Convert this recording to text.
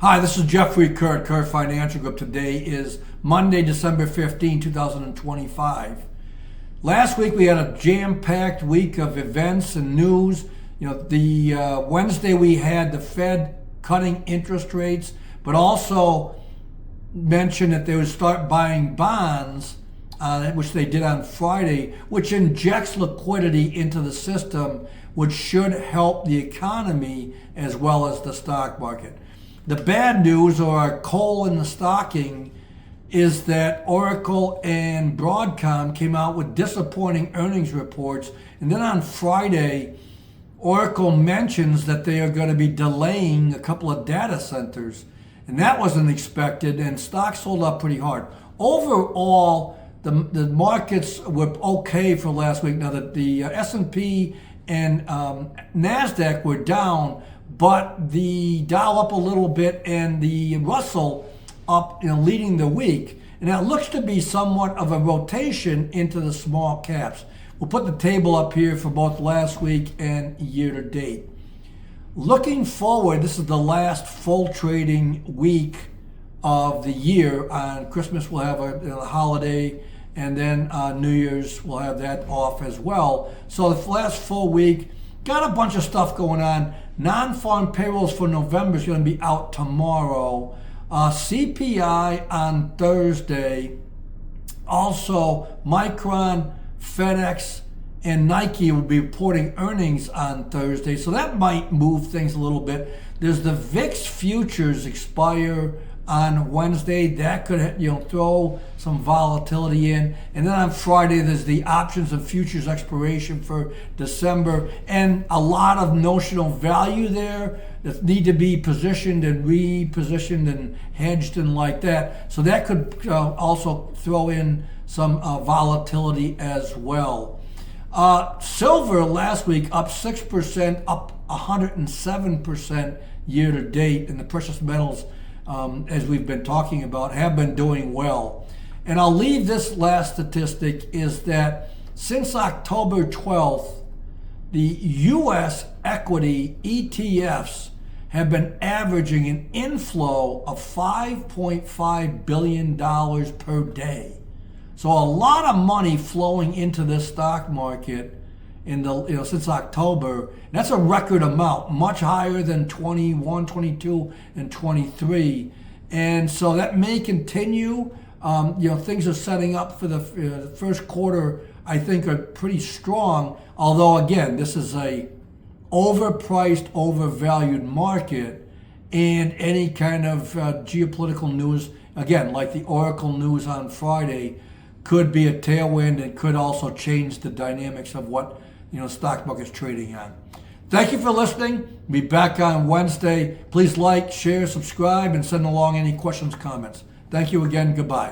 Hi, this is Jeffrey Kurt Financial Group. Today is Monday, December 15, 2025. Last week we had a jam-packed week of events and news. The Wednesday we had the Fed cutting interest rates, but also mentioned that they would start buying bonds, which they did on Friday, which injects liquidity into the system, which should help the economy as well as the stock market. The bad news, or coal in the stocking, is that Oracle and Broadcom came out with disappointing earnings reports. And then on Friday, Oracle mentions that they are going to be delaying a couple of data centers. And that wasn't expected, and stocks sold up pretty hard. Overall, the markets were okay for last week. Now, the S&P and NASDAQ were down, but the Dow up a little bit and the Russell up, leading the week. And that looks to be somewhat of a rotation into the small caps. We'll put the table up here for both last week and year to date. Looking forward, this is the last full trading week of the year. On Christmas, we'll have a holiday, and then New Year's, we'll have that off as well. So the last full week, got a bunch of stuff going on. Non-farm payrolls for November is going to be out tomorrow. CPI on Thursday. Also, Micron, FedEx, and Nike will be reporting earnings on Thursday, so that might move things a little bit. There's the VIX futures expire on Wednesday. That could throw some volatility in. And then on Friday, there's the options and futures expiration for December, and a lot of notional value there that need to be positioned and repositioned and hedged and like that. So that could also throw in some volatility as well. Silver last week up 6%, up 107% year to date, and the precious metals, as we've been talking about, have been doing well. And I'll leave this last statistic is that since October 12th, the U.S. equity ETFs have been averaging an inflow of $5.5 billion per day. So a lot of money flowing into this stock market in the since October. That's a record amount, much higher than 21, 22, and 23. And so that may continue. Things are setting up for the first quarter, I think, are pretty strong. Although, again, this is a overpriced, overvalued market, and any kind of geopolitical news, again, like the Oracle news on Friday, could be a tailwind and could also change the dynamics of what stock market's trading on. Thank you for listening. Be back on Wednesday. Please like, share, subscribe, and send along any questions, comments. Thank you again. Goodbye.